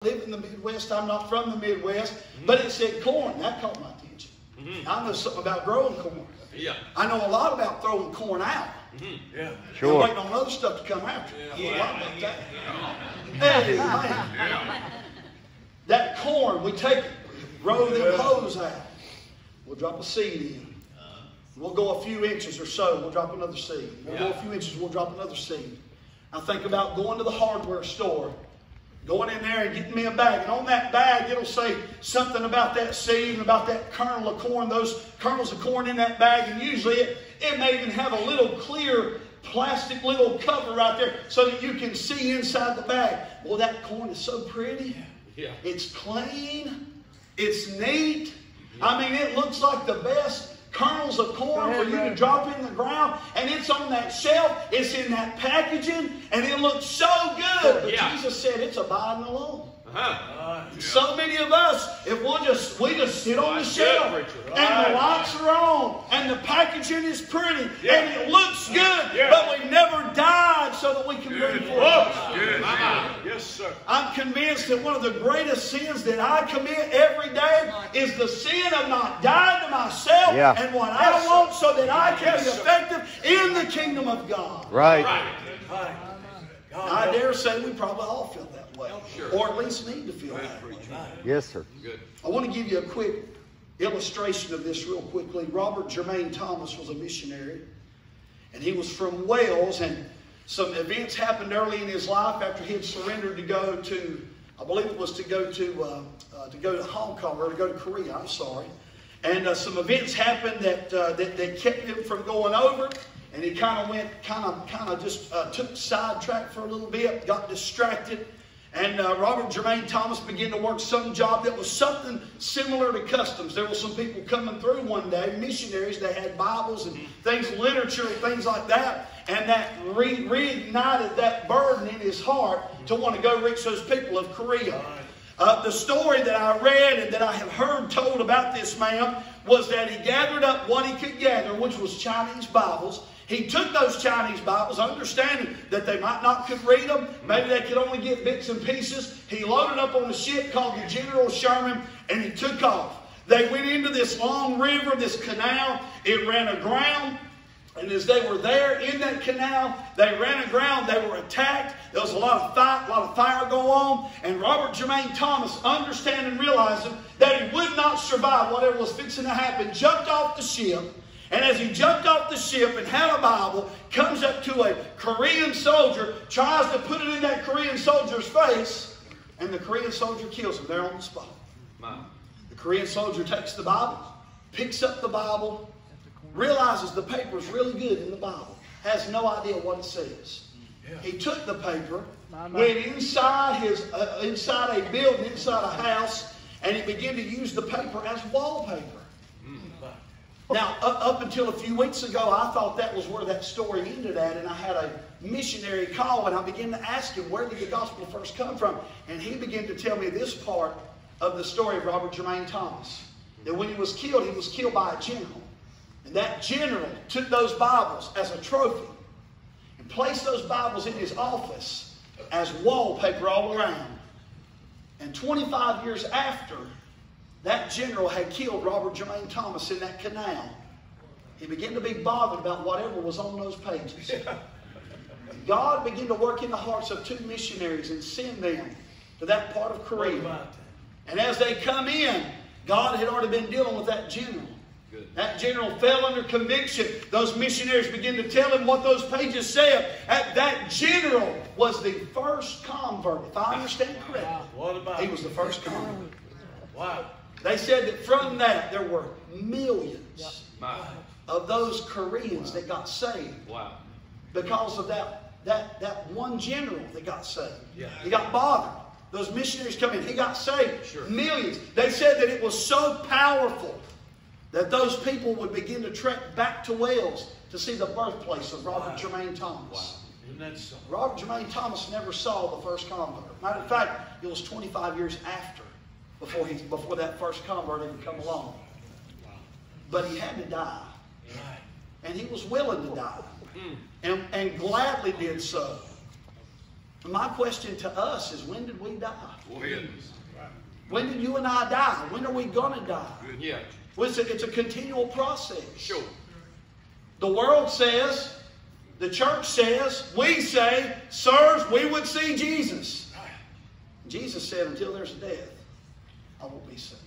live in the Midwest. I'm not from the Midwest. But it said corn. That caught my attention. I know something about growing corn. Yeah. I know a lot about throwing corn out. Yeah. Sure. And waiting on other stuff to come after. Yeah. A lot about that. Hey, man. That corn, we take it, roll them hoes out. We'll drop a seed in. We'll go a few inches or so. We'll drop another seed. We'll go a few inches. We'll drop another seed. I think about going to the hardware store, going in there and getting me a bag. And on that bag, it'll say something about that seed and about that kernel of corn, those kernels of corn in that bag. And usually it may even have a little clear plastic little cover right there so that you can see inside the bag. Well, that corn is so pretty. Yeah. It's clean. It's neat. I mean, it looks like the best kernels of corn for you to drop in the ground, and it's on that shelf, it's in that packaging, and it looks so good. But Jesus said it's abiding alone. So many of us, if we just sit on the shelf, and the lights are on, and the packaging is pretty, and it looks good, but we never died so that we can bring forth. Yes, sir. I'm convinced that one of the greatest sins that I commit every day is the sin of not dying to myself and what I want so that I can be effective in the kingdom of God. Right. I dare say we probably all feel that way. Or at least need to feel that way. Yes, sir. Good. I want to give you a quick illustration of this real quickly. Robert Jermain Thomas was a missionary. And he was from Wales. And some events happened early in his life after he had surrendered to go to, I believe it was to go to Hong Kong, or to go to Korea, I'm sorry. And some events happened that kept him from going over. And he kind of just took sidetracked for a little bit, got distracted. And Robert Jermain Thomas began to work some job that was something similar to customs. There were some people coming through one day, missionaries. They had Bibles and things, literature and things like that. And that reignited that burden in his heart to want to go reach those people of Korea. The story that I read and that I have heard told about this man was that he gathered up what he could gather, which was Chinese Bibles. He took those Chinese Bibles, understanding that they might not could read them. Maybe they could only get bits and pieces. He loaded up on a ship called the General Sherman, and he took off. They went into this long river, this canal. It ran aground. And as they were there in that canal, they ran aground. They were attacked. There was a lot of fight, a lot of fire go on. And Robert Jermain Thomas, understanding, realizing that he would not survive whatever was fixing to happen, jumped off the ship. And as he jumped off the ship and had a Bible, comes up to a Korean soldier, tries to put it in that Korean soldier's face, and the Korean soldier kills him there on the spot. The Korean soldier takes the Bible, picks up the Bible, realizes the paper is really good in the Bible, has no idea what it says. He took the paper, went inside inside a building, inside a house, and he began to use the paper as wallpaper. Now, up until a few weeks ago, I thought that was where that story ended at, and I had a missionary call, and I began to ask him, where did the gospel first come from? And he began to tell me this part of the story of Robert Jermain Thomas. That when he was killed by a general. And that general took those Bibles as a trophy and placed those Bibles in his office as wallpaper all around. And 25 years after that general had killed Robert Jermain Thomas in that canal, he began to be bothered about whatever was on those pages. God began to work in the hearts of two missionaries and send them to that part of Korea. And as they come in, God had already been dealing with that general. That general fell under conviction. Those missionaries began to tell him what those pages said. That general was the first convert, if I understand correctly. He was the first convert. Wow. They said that from that there were millions of those Koreans that got saved. Wow. Because of that one general that got saved. He got bothered. Those missionaries come in. He got saved. Millions. They said that it was so powerful that those people would begin to trek back to Wales to see the birthplace of Robert Jermain Thomas. Isn't that so? Robert Jermain Thomas never saw the first convert. Matter of fact, it was 25 years after before that first convert even come along. But he had to die. And he was willing to die. And gladly did so. My question to us is, when did we die? Go ahead. When did you and I die? When are we going to die? Good. Yeah. Well, it's a continual process. Sure. The world says, the church says, we say, sirs, we would see Jesus. Jesus said, until there's death, I won't be saved.